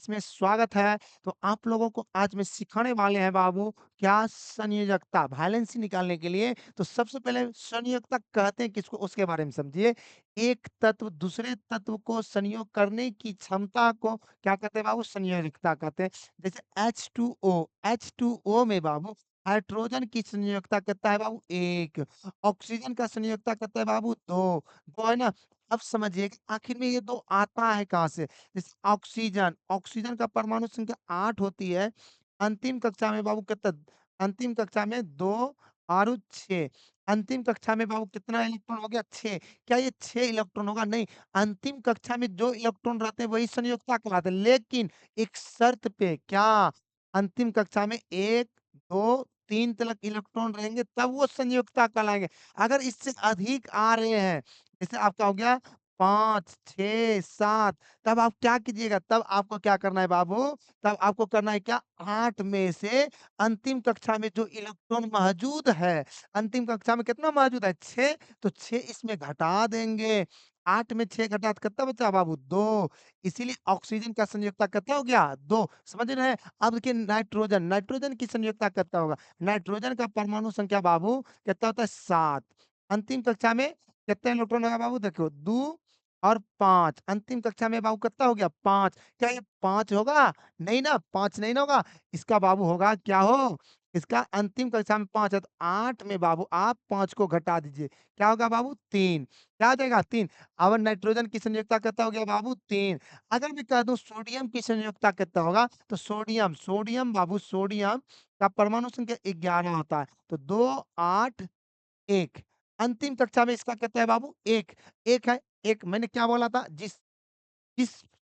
इसमें स्वागत है। तो आप लोगों को आज मैं सिखाने वाले हैं बाबू क्या संयोजकता वैलेंसी निकालने के लिए। तो सबसे पहले संयोजकता कहते हैं किसको उसके बारे में समझिए। एक तत्व दूसरे तत्व को संयोग करने की क्षमता को क्या कहते हैं बाबू? संयोजकता कहते हैं। जैसे H2O, H2O में बाबू हाइड्रोजन की संयोजकता कितना है बाबू? 1। ऑक्सीजन का संयोजकता कितना है बाबू? 2। 2 है ना? अब समझिए कि आखिर में ये 2 आता है कहाँ से? जैसे ऑक्सीजन, ऑक्सीजन का परमाणु संख्या 8 होती है। अंतिम कक्षा में बाबू कितना अंतिम कक्षा में 2 और 6। अंतिम कक्षा में बाबू कितना इलेक्ट्रॉन हो गया? 6। क्या ये 6 इलेक्ट्रॉन होगा? नहीं। अंतिम कक्षा में जो इलेक्ट्रॉन रहते हैं वही संयोजकता कहलाते हैं। लेकिन एक शर्त पे क्या? अंतिम कक्षा में 1, 2, 3 तक इलेक्ट्रॉन रहेंगे तब वो संयोजकता कहलाएँगे। अगर इससे अधिक आ रहे हैं, जैसे आपका हो गया 5, 6, 7 तब आप क्या कीजिएगा? तब आपको क्या करना है बाबू? तब आपको करना है क्या? 8 में से अंतिम कक्षा में जो इलेक्ट्रॉन मौजूद है, अंतिम कक्षा में कितना मौजूद है? 6 तो 6 इसमें घटा देंगे। 8 में 6 घटा तो कितना बचा बाबू? 2 इसीलिए ऑक्सीजन का संयोजकता कितना हो गया? 2 समझ रहे हैं? अब देखिए नाइट्रोजन, नाइट्रोजन की संयोजकता कितना होगा? नाइट्रोजन का परमाणु संख्या बाबू कितना होता है? 7 अंतिम कक्षा में कितने इलेक्ट्रॉन होगा बाबू? देखो 2 और 5 अंतिम कक्षा में बाबू कितना हो गया? 5 क्या ये 5 होगा? नहीं ना, 5 नहीं ना होगा। इसका बाबू होगा क्या हो? इसका अंतिम कक्षा में 5 है तो 8 में बाबू आप 5 को घटा दीजिए। क्या होगा बाबू? 3 क्या हो जाएगा? 3 अब नाइट्रोजन की संयोजकता कितना हो गया बाबू? 3 अगर मैं कह दूं सोडियम की संयोजकता कितना होगा? तो सोडियम सोडियम बाबू सोडियम का परमाणु संख्या 11 होता है। तो 2, 8 1 अंतिम कक्षा में इसका कितना है बाबू? 1 1 है। 1 मैंने क्या बोला था? जिस जिस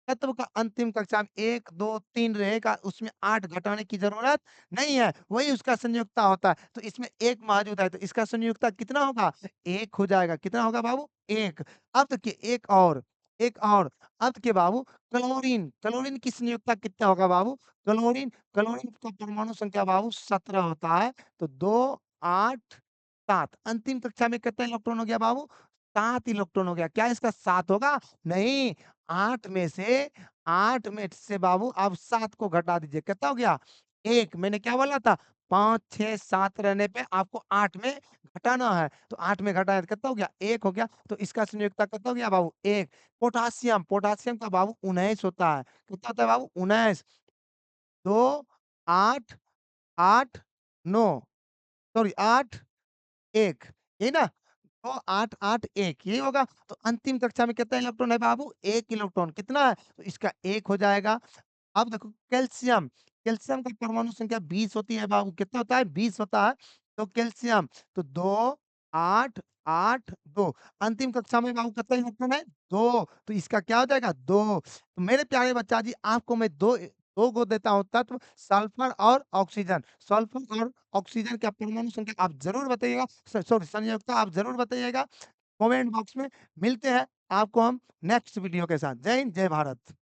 तत्व का अंतिम कक्षा में 1, 2, 3 रहेगा उसमें 8 घटाने की ज़रूरत नहीं है, वही उसका संयोजकता होता है। तो इसमें 1 मौजूद है तो इसका संयोजकता कितना होगा? 1 हो जाएगा। कितना होगा बाबू? 1 अब देखिए एक और अब देखिए बाबू क्लोरीन, क्लोरीन की संयोजकता कितना होगा बाबू? क्लोरीन क्लोरीन का परमाणु संख्या बाबू 17 होता है। तो 2, 8 7 अंतिम कक्षा में कितना इलेक्ट्रॉन हो गया बाबू? 7 इलेक्ट्रॉन हो गया। क्या इसका 7 होगा? नहीं, 8 में से बाबू आप 7 को घटा दीजिए। कितना हो गया? 1 मैंने क्या बोला था? 5, 6, 7 रहने पे आपको 8 में घटाना है। तो 8 में घटाया तो कितना हो गया? 1 हो गया। तो इसका संयोजकता कितना हो गया बाबू? 1 पोटेशियम, पोटेशियम का बाबू 19 होता है। कितना होता है बाबू? 19 2, 8, 8, 9 सॉरी 8 1 यही ना? तो 8, 8, 1 यही होगा। तो अंतिम कक्षा में कितना इलेक्ट्रॉन है बाबू? 1 इलेक्ट्रॉन कितना है? तो इसका 1 हो जाएगा। अब देखो कैल्शियम, कैल्शियम का परमाणु संख्या 20 होती है बाबू। कितना होता है? 20 होता है। तो कैल्शियम तो 2, 8, 8, 2 अंतिम कक्षा में बाबू कितना इलेक्ट्रॉन है? 2 तो इसका क्या हो जाएगा? 2 तो मेरे प्यारे बच्चा जी आपको मैं 2 को देता हूँ तत्व सल्फर और ऑक्सीजन। सल्फर और ऑक्सीजन का परमाणु संख्या आप ज़रूर बताइएगा सॉरी संयोजकता आप ज़रूर बताइएगा। कमेंट बॉक्स में मिलते हैं आपको हम नेक्स्ट वीडियो के साथ। जय हिंद, जय भारत।